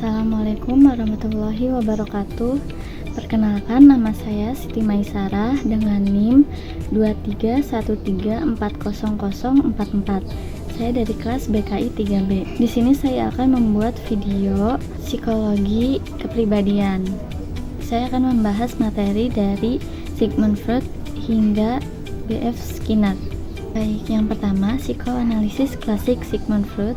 Assalamualaikum warahmatullahi wabarakatuh. Perkenalkan, nama saya Siti Maisarah dengan NIM 2313400044. Saya dari kelas BKI 3B. Di sini saya akan membuat video psikologi kepribadian. Saya akan membahas materi dari Sigmund Freud hingga B.F. Skinner. Baik, yang pertama, psikoanalisis klasik Sigmund Freud.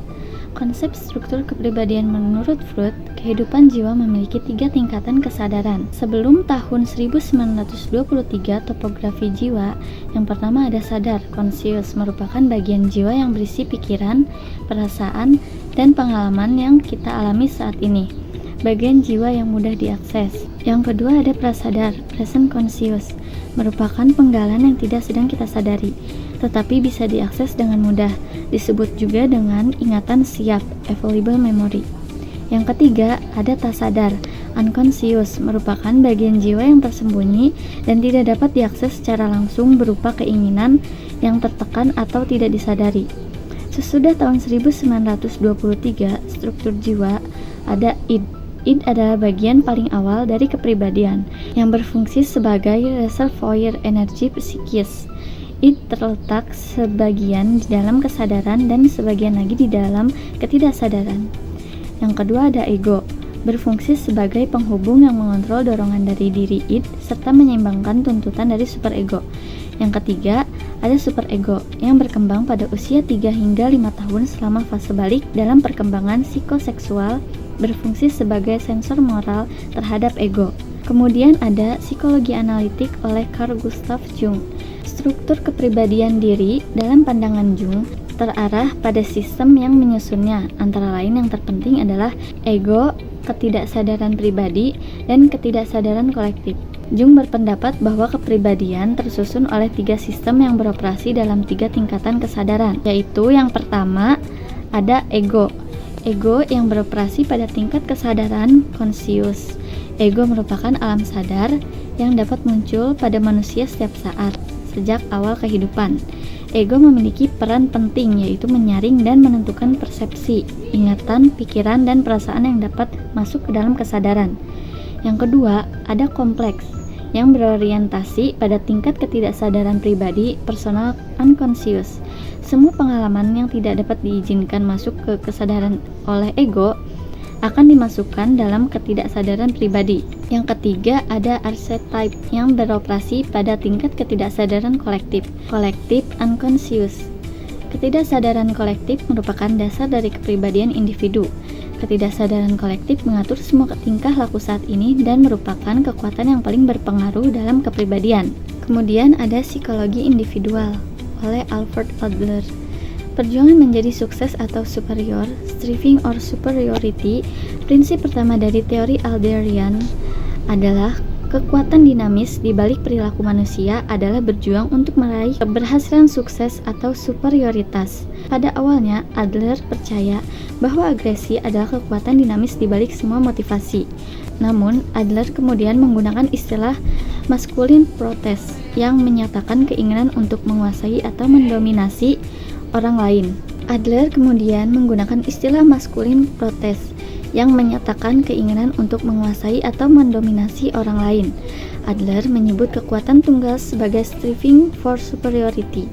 Konsep struktur kepribadian menurut Freud, kehidupan jiwa memiliki 3 tingkatan kesadaran. Sebelum tahun 1923, topografi jiwa, yang pertama ada sadar, conscious, merupakan bagian jiwa yang berisi pikiran, perasaan, dan pengalaman yang kita alami saat ini. Bagian jiwa yang mudah diakses. Yang kedua ada prasadar, present conscious, merupakan penggalan yang tidak sedang kita sadari, tetapi bisa diakses dengan mudah, disebut juga dengan ingatan siap, available memory. Yang ketiga, ada tasadar, unconscious, merupakan bagian jiwa yang tersembunyi dan tidak dapat diakses secara langsung berupa keinginan yang tertekan atau tidak disadari. Sesudah tahun 1923, struktur jiwa ada id. Id adalah bagian paling awal dari kepribadian yang berfungsi sebagai reservoir energi psikis. Id terletak sebagian di dalam kesadaran dan sebagian lagi di dalam ketidaksadaran. Yang kedua ada ego, berfungsi sebagai penghubung yang mengontrol dorongan dari diri id serta menyeimbangkan tuntutan dari superego. Yang ketiga ada superego yang berkembang pada usia 3 hingga 5 tahun selama fase balik dalam perkembangan psikoseksual, berfungsi sebagai sensor moral terhadap ego. Kemudian ada psikologi analitik oleh Carl Gustav Jung. Struktur kepribadian diri dalam pandangan Jung terarah pada sistem yang menyusunnya. Antara lain yang terpenting adalah ego, ketidaksadaran pribadi, dan ketidaksadaran kolektif. Jung berpendapat bahwa kepribadian tersusun oleh 3 sistem yang beroperasi dalam 3 tingkatan kesadaran, yaitu yang pertama ada ego. Ego yang beroperasi pada tingkat kesadaran conscious. Ego merupakan alam sadar yang dapat muncul pada manusia setiap saat, sejak awal kehidupan. Ego memiliki peran penting, yaitu menyaring dan menentukan persepsi, ingatan, pikiran, dan perasaan yang dapat masuk ke dalam kesadaran. Yang kedua, ada kompleks, yang berorientasi pada tingkat ketidaksadaran pribadi, personal unconscious. Semua pengalaman yang tidak dapat diizinkan masuk ke kesadaran oleh ego akan dimasukkan dalam ketidaksadaran pribadi. Yang ketiga ada archetype yang beroperasi pada tingkat ketidaksadaran kolektif, collective unconscious. Ketidaksadaran kolektif merupakan dasar dari kepribadian individu. Ketidaksadaran kolektif mengatur semua tingkah laku saat ini dan merupakan kekuatan yang paling berpengaruh dalam kepribadian. Kemudian ada psikologi individual oleh Alfred Adler. Perjuangan menjadi sukses atau superior, striving or superiority. Prinsip pertama dari teori Adlerian adalah kekuatan dinamis di balik perilaku manusia adalah berjuang untuk meraih keberhasilan sukses atau superioritas. Pada awalnya, Adler percaya bahwa agresi adalah kekuatan dinamis di balik semua motivasi. Namun, Adler kemudian menggunakan istilah masculine protest yang menyatakan keinginan untuk menguasai atau mendominasi orang lain. Adler kemudian menggunakan istilah masculine protest yang menyatakan keinginan untuk menguasai atau mendominasi orang lain. Adler menyebut kekuatan tunggal sebagai striving for superiority.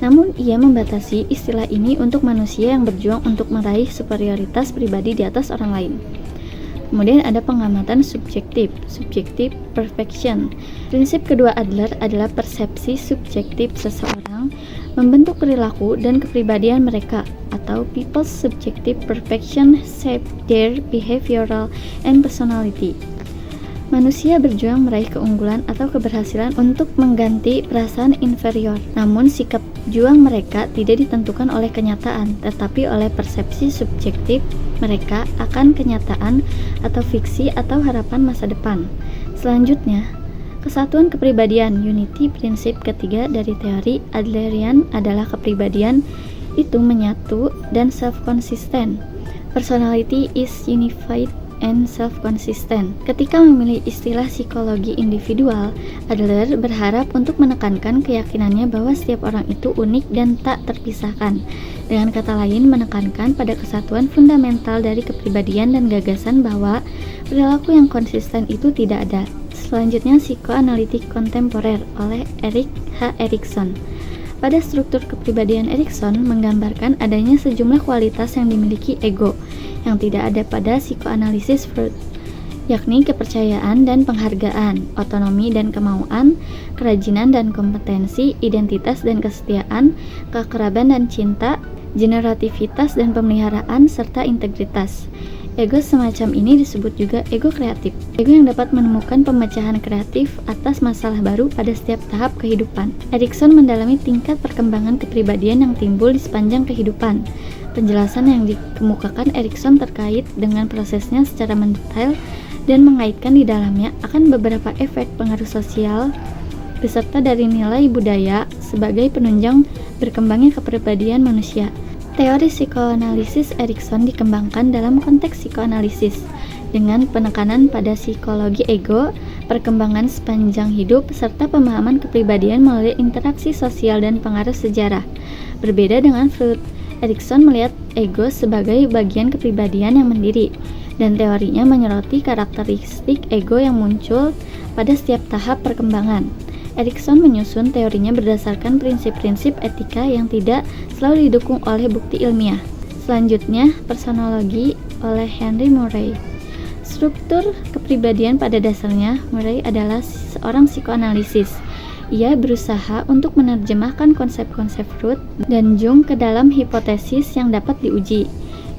Namun, ia membatasi istilah ini untuk manusia yang berjuang untuk meraih superioritas pribadi di atas orang lain. Kemudian ada pengamatan subjektif, subjective perfection. Prinsip kedua Adler adalah persepsi subjektif seseorang membentuk perilaku dan kepribadian mereka, atau people's subjective perfection shape their behavioral and personality. Manusia berjuang meraih keunggulan atau keberhasilan untuk mengganti perasaan inferior. Namun sikap juang mereka tidak ditentukan oleh kenyataan, tetapi oleh persepsi subjektif mereka akan kenyataan atau fiksi atau harapan masa depan. Selanjutnya, kesatuan kepribadian, unity. Prinsip ketiga dari teori Adlerian adalah kepribadian itu menyatu dan self-consistent. Personality is unified and self-consistent. Ketika memilih istilah psikologi individual, Adler berharap untuk menekankan keyakinannya bahwa setiap orang itu unik dan tak terpisahkan. Dengan kata lain, menekankan pada kesatuan fundamental dari kepribadian dan gagasan bahwa perilaku yang konsisten itu tidak ada. Selanjutnya, psikoanalitik kontemporer oleh Erik H. Erikson. Pada struktur kepribadian Erikson menggambarkan adanya sejumlah kualitas yang dimiliki ego yang tidak ada pada psikoanalisis Freud, yakni kepercayaan dan penghargaan, otonomi dan kemauan, kerajinan dan kompetensi, identitas dan kesetiaan, keakraban dan cinta, generativitas dan pemeliharaan, serta integritas. Ego semacam ini disebut juga ego kreatif. Ego yang dapat menemukan pemecahan kreatif atas masalah baru pada setiap tahap kehidupan. Erikson mendalami tingkat perkembangan kepribadian yang timbul di sepanjang kehidupan. Penjelasan yang dikemukakan Erikson terkait dengan prosesnya secara mendetail dan mengaitkan di dalamnya akan beberapa efek pengaruh sosial beserta dari nilai budaya sebagai penunjang berkembangnya kepribadian manusia. Teori psikoanalisis Erikson dikembangkan dalam konteks psikoanalisis dengan penekanan pada psikologi ego, perkembangan sepanjang hidup, serta pemahaman kepribadian melalui interaksi sosial dan pengaruh sejarah. Berbeda dengan Freud, Erikson melihat ego sebagai bagian kepribadian yang mandiri, dan teorinya menyoroti karakteristik ego yang muncul pada setiap tahap perkembangan. Erikson menyusun teorinya berdasarkan prinsip-prinsip etika yang tidak selalu didukung oleh bukti ilmiah. Selanjutnya, personologi oleh Henry Murray. Struktur kepribadian pada dasarnya, Murray adalah seorang psikoanalisis. Ia berusaha untuk menerjemahkan konsep-konsep Freud dan Jung ke dalam hipotesis yang dapat diuji.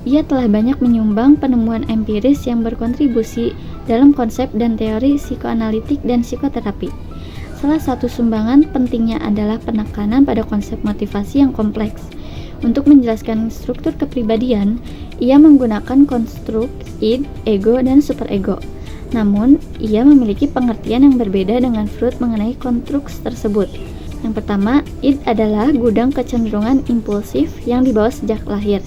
Ia telah banyak menyumbang penemuan empiris yang berkontribusi dalam konsep dan teori psikoanalitik dan psikoterapi. Salah satu sumbangan pentingnya adalah penekanan pada konsep motivasi yang kompleks. Untuk menjelaskan struktur kepribadian, ia menggunakan konstruk id, ego, dan superego. Namun, ia memiliki pengertian yang berbeda dengan Freud mengenai konstruks tersebut. Yang pertama, id adalah gudang kecenderungan impulsif yang dibawa sejak lahir.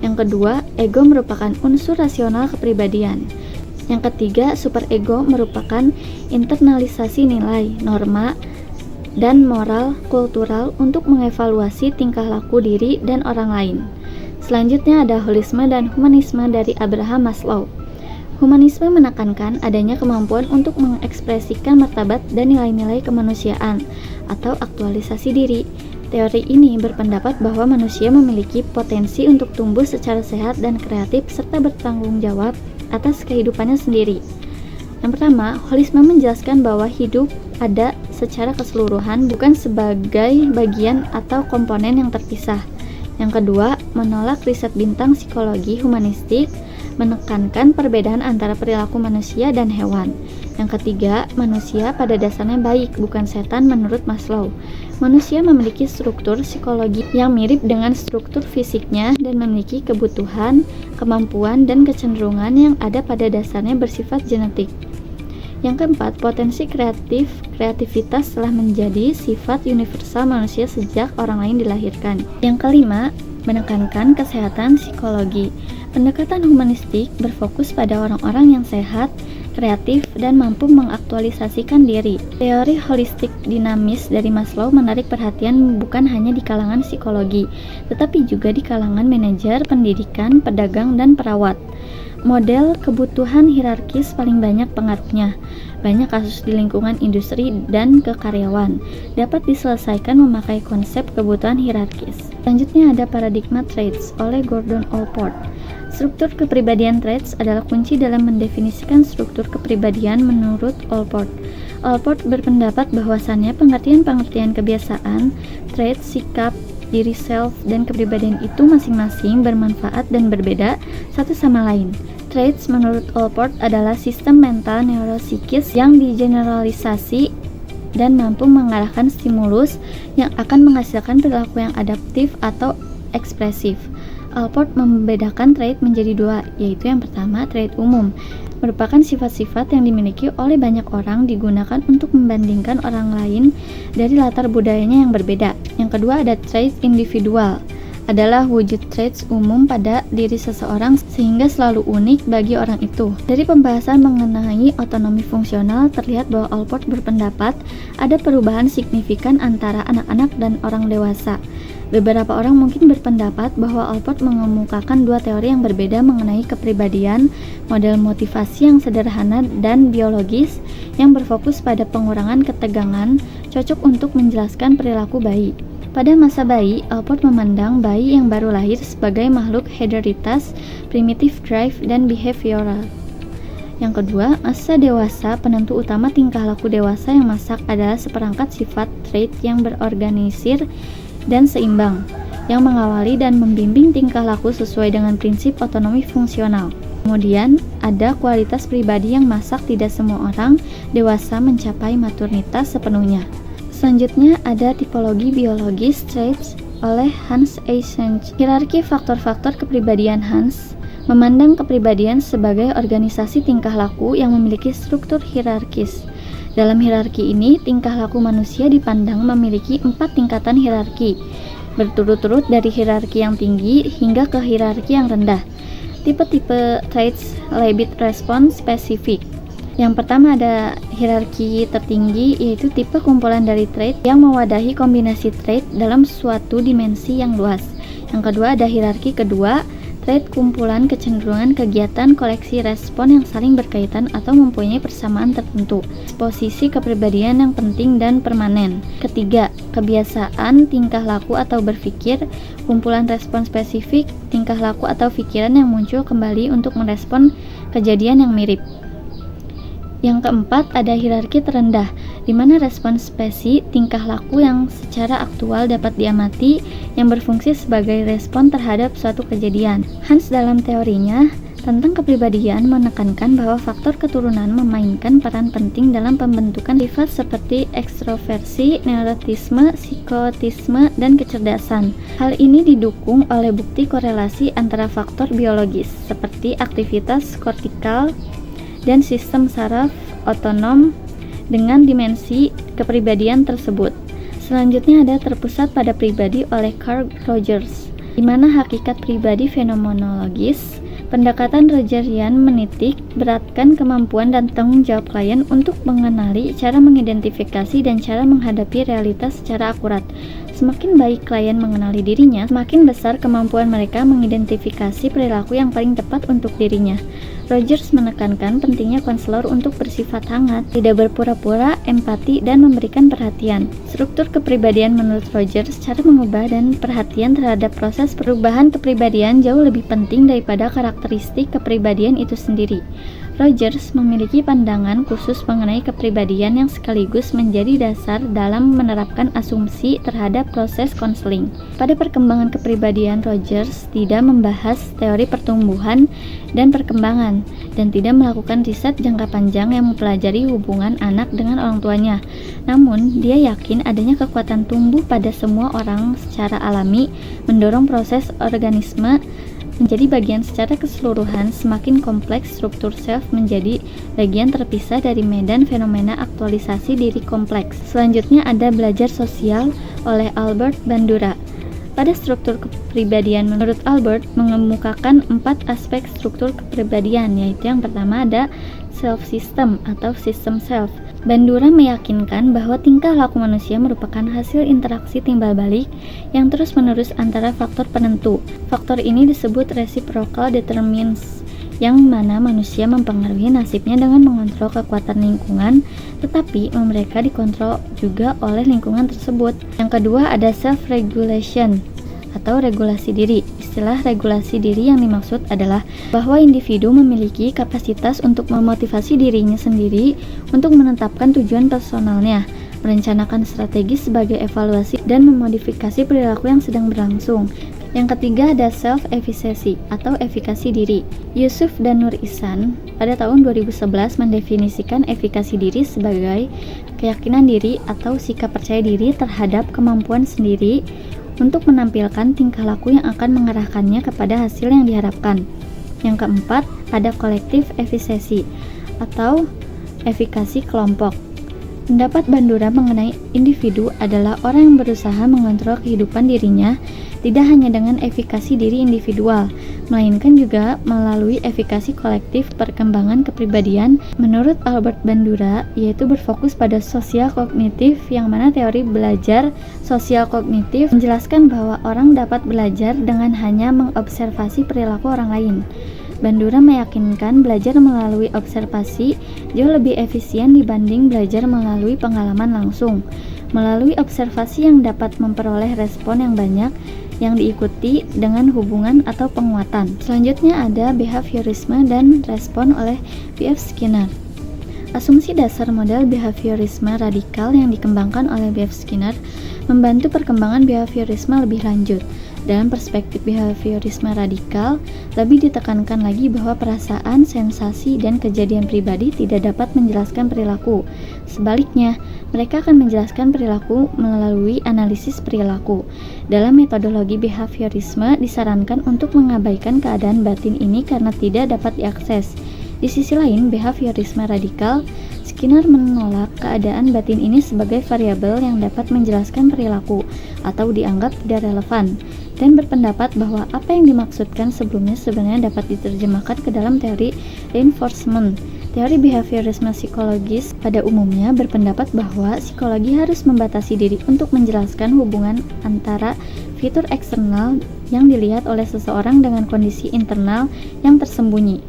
Yang kedua, ego merupakan unsur rasional kepribadian. Yang ketiga, superego merupakan internalisasi nilai, norma, dan moral kultural untuk mengevaluasi tingkah laku diri dan orang lain. Selanjutnya ada holisme dan humanisme dari Abraham Maslow. Humanisme menekankan adanya kemampuan untuk mengekspresikan martabat dan nilai-nilai kemanusiaan atau aktualisasi diri. Teori ini berpendapat bahwa manusia memiliki potensi untuk tumbuh secara sehat dan kreatif serta bertanggung jawab atas kehidupannya sendiri. Yang pertama, holisme menjelaskan bahwa hidup ada secara keseluruhan, bukan sebagai bagian atau komponen yang terpisah. Yang kedua, menolak riset bintang psikologi humanistik, menekankan perbedaan antara perilaku manusia dan hewan. Yang ketiga, manusia pada dasarnya baik, bukan setan menurut Maslow. Manusia memiliki struktur psikologi yang mirip dengan struktur fisiknya dan memiliki kebutuhan, kemampuan, dan kecenderungan yang ada pada dasarnya bersifat genetik. Yang keempat, potensi kreativitas telah menjadi sifat universal manusia sejak orang lain dilahirkan. Yang kelima, menekankan kesehatan psikologi. Pendekatan humanistik berfokus pada orang-orang yang sehat, kreatif, dan mampu mengaktualisasikan diri. Teori holistik dinamis dari Maslow menarik perhatian bukan hanya di kalangan psikologi, tetapi juga di kalangan manajer, pendidikan, pedagang, dan perawat. Model kebutuhan hierarkis paling banyak pengaruhnya. Banyak kasus di lingkungan industri dan kekaryawan dapat diselesaikan memakai konsep kebutuhan hierarkis. Selanjutnya ada paradigma traits oleh Gordon Allport. Struktur kepribadian traits adalah kunci dalam mendefinisikan struktur kepribadian menurut Allport. Allport berpendapat bahwasannya pengertian-pengertian kebiasaan, traits, sikap, diri self, dan kepribadian itu masing-masing bermanfaat dan berbeda satu sama lain. Traits menurut Allport adalah sistem mental neuropsikis yang digeneralisasi dan mampu mengarahkan stimulus yang akan menghasilkan perilaku yang adaptif atau ekspresif. Allport membedakan trait menjadi dua, yaitu yang pertama, trait umum, merupakan sifat-sifat yang dimiliki oleh banyak orang digunakan untuk membandingkan orang lain dari latar budayanya yang berbeda. Yang kedua ada trait individual, adalah wujud traits umum pada diri seseorang sehingga selalu unik bagi orang itu. Dari pembahasan mengenai otonomi fungsional, terlihat bahwa Allport berpendapat ada perubahan signifikan antara anak-anak dan orang dewasa. Beberapa orang mungkin berpendapat bahwa Allport mengemukakan dua teori yang berbeda mengenai kepribadian, model motivasi yang sederhana dan biologis yang berfokus pada pengurangan ketegangan, cocok untuk menjelaskan perilaku bayi. Pada masa bayi, Allport memandang bayi yang baru lahir sebagai makhluk hedonitas, primitive drive, dan behavioral. Yang kedua, masa dewasa, penentu utama tingkah laku dewasa yang masak adalah seperangkat sifat trait yang berorganisir dan seimbang, yang mengawali dan membimbing tingkah laku sesuai dengan prinsip otonomi fungsional. Kemudian, ada kualitas pribadi yang masak tidak semua orang dewasa mencapai maturnitas sepenuhnya. Selanjutnya, ada tipologi biologis traits oleh Hans Eysenck. Hierarki faktor-faktor kepribadian. Hans memandang kepribadian sebagai organisasi tingkah laku yang memiliki struktur hierarkis. Dalam hierarki ini, tingkah laku manusia dipandang memiliki 4 tingkatan hierarki, berturut-turut dari hierarki yang tinggi hingga ke hierarki yang rendah. Tipe-tipe traits Leibniz respons spesifik. Yang pertama ada hierarki tertinggi, yaitu tipe kumpulan dari trait yang mewadahi kombinasi trait dalam suatu dimensi yang luas. Yang kedua ada hierarki kedua, trait kumpulan kecenderungan kegiatan koleksi respon yang saling berkaitan atau mempunyai persamaan tertentu. Posisi kepribadian yang penting dan permanen. Ketiga, kebiasaan, tingkah laku atau berpikir, kumpulan respon spesifik, tingkah laku atau pikiran yang muncul kembali untuk merespon kejadian yang mirip. Yang keempat, ada hierarki terendah, di mana respon spesi, tingkah laku yang secara aktual dapat diamati, yang berfungsi sebagai respon terhadap suatu kejadian. Hans dalam teorinya tentang kepribadian menekankan bahwa faktor keturunan memainkan peran penting dalam pembentukan sifat seperti ekstroversi, neurotisme, psikotisme, dan kecerdasan. Hal ini didukung oleh bukti korelasi antara faktor biologis seperti aktivitas kortikal dan sistem saraf otonom dengan dimensi kepribadian tersebut. Selanjutnya ada terpusat pada pribadi oleh Carl Rogers, di mana hakikat pribadi fenomenologis. Pendekatan Rogerian menitik beratkan kemampuan dan tanggung jawab klien untuk mengenali, cara mengidentifikasi, dan cara menghadapi realitas secara akurat. Semakin baik klien mengenali dirinya, semakin besar kemampuan mereka mengidentifikasi perilaku yang paling tepat untuk dirinya. Rogers menekankan pentingnya konselor untuk bersifat hangat, tidak berpura-pura, empati, dan memberikan perhatian. Struktur kepribadian menurut Rogers, cara mengubah dan perhatian terhadap proses perubahan kepribadian jauh lebih penting daripada karakteristik kepribadian itu sendiri. Rogers memiliki pandangan khusus mengenai kepribadian yang sekaligus menjadi dasar dalam menerapkan asumsi terhadap proses konseling. Pada perkembangan kepribadian, Rogers tidak membahas teori pertumbuhan dan perkembangan, dan tidak melakukan riset jangka panjang yang mempelajari hubungan anak dengan orang tuanya. Namun, dia yakin adanya kekuatan tumbuh pada semua orang secara alami, mendorong proses organisme menjadi bagian secara keseluruhan. Semakin kompleks struktur self menjadi bagian terpisah dari medan fenomena aktualisasi diri kompleks. Selanjutnya ada belajar sosial oleh Albert Bandura. Pada struktur kepribadian, menurut Albert mengemukakan 4 aspek struktur kepribadian, yaitu yang pertama ada self system atau system self. Bandura meyakinkan bahwa tingkah laku manusia merupakan hasil interaksi timbal balik yang terus-menerus antara faktor penentu. Faktor ini disebut reciprocal determinants, yang mana manusia mempengaruhi nasibnya dengan mengontrol kekuatan lingkungan, tetapi mereka dikontrol juga oleh lingkungan tersebut. Yang kedua ada self-regulation atau regulasi diri. Istilah regulasi diri yang dimaksud adalah bahwa individu memiliki kapasitas untuk memotivasi dirinya sendiri untuk menetapkan tujuan personalnya, merencanakan strategi sebagai evaluasi, dan memodifikasi perilaku yang sedang berlangsung. Yang ketiga ada self-efficacy atau efikasi diri. Yusuf dan Nur Ihsan pada tahun 2011 mendefinisikan efikasi diri sebagai keyakinan diri atau sikap percaya diri terhadap kemampuan sendiri untuk menampilkan tingkah laku yang akan mengarahkannya kepada hasil yang diharapkan. Yang keempat, ada collective efficacy atau efikasi kelompok. Pendapat Bandura mengenai individu adalah orang yang berusaha mengontrol kehidupan dirinya tidak hanya dengan efikasi diri individual, melainkan juga melalui efikasi kolektif perkembangan kepribadian. Menurut Albert Bandura, yaitu berfokus pada sosial kognitif, yang mana teori belajar sosial kognitif menjelaskan bahwa orang dapat belajar dengan hanya mengobservasi perilaku orang lain. Bandura meyakinkan belajar melalui observasi jauh lebih efisien dibanding belajar melalui pengalaman langsung. Melalui observasi yang dapat memperoleh respon yang banyak yang diikuti dengan hubungan atau penguatan. Selanjutnya ada behaviorisme dan respon oleh B.F. Skinner. Asumsi dasar model behaviorisme radikal yang dikembangkan oleh B.F. Skinner membantu perkembangan behaviorisme lebih lanjut. Dalam perspektif behaviorisme radikal, lebih ditekankan lagi bahwa perasaan, sensasi, dan kejadian pribadi tidak dapat menjelaskan perilaku. Sebaliknya, mereka akan menjelaskan perilaku melalui analisis perilaku. Dalam metodologi behaviorisme, disarankan untuk mengabaikan keadaan batin ini karena tidak dapat diakses. Di sisi lain, behaviorisme radikal, Skinner menolak keadaan batin ini sebagai variabel yang dapat menjelaskan perilaku atau dianggap tidak relevan, dan berpendapat bahwa apa yang dimaksudkan sebelumnya sebenarnya dapat diterjemahkan ke dalam teori reinforcement. Teori behaviorisme psikologis pada umumnya berpendapat bahwa psikologi harus membatasi diri untuk menjelaskan hubungan antara fitur eksternal yang dilihat oleh seseorang dengan kondisi internal yang tersembunyi.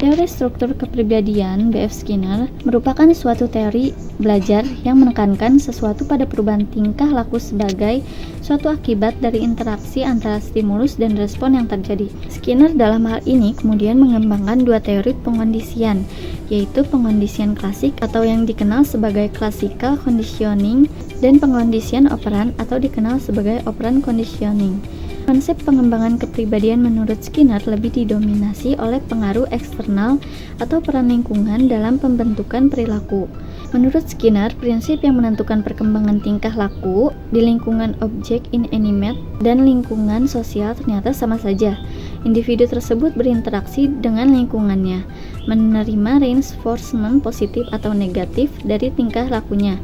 Teori struktur kepribadian B.F. Skinner merupakan suatu teori belajar yang menekankan sesuatu pada perubahan tingkah laku sebagai suatu akibat dari interaksi antara stimulus dan respon yang terjadi. Skinner dalam hal ini kemudian mengembangkan dua teori pengkondisian, yaitu pengkondisian klasik atau yang dikenal sebagai classical conditioning dan pengkondisian operan atau dikenal sebagai operant conditioning. Konsep pengembangan kepribadian menurut Skinner lebih didominasi oleh pengaruh eksternal atau peran lingkungan dalam pembentukan perilaku. Menurut Skinner, prinsip yang menentukan perkembangan tingkah laku di lingkungan objek inanimate dan lingkungan sosial ternyata sama saja. Individu tersebut berinteraksi dengan lingkungannya, menerima reinforcement positif atau negatif dari tingkah lakunya.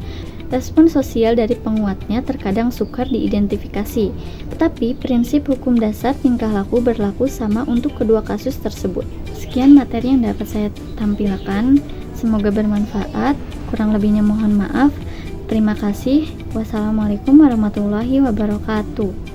Respon sosial dari penguatnya terkadang sukar diidentifikasi, tetapi prinsip hukum dasar tingkah laku berlaku sama untuk kedua kasus tersebut. Sekian materi yang dapat saya tampilkan, semoga bermanfaat, kurang lebihnya mohon maaf. Terima kasih. Wassalamualaikum warahmatullahi wabarakatuh.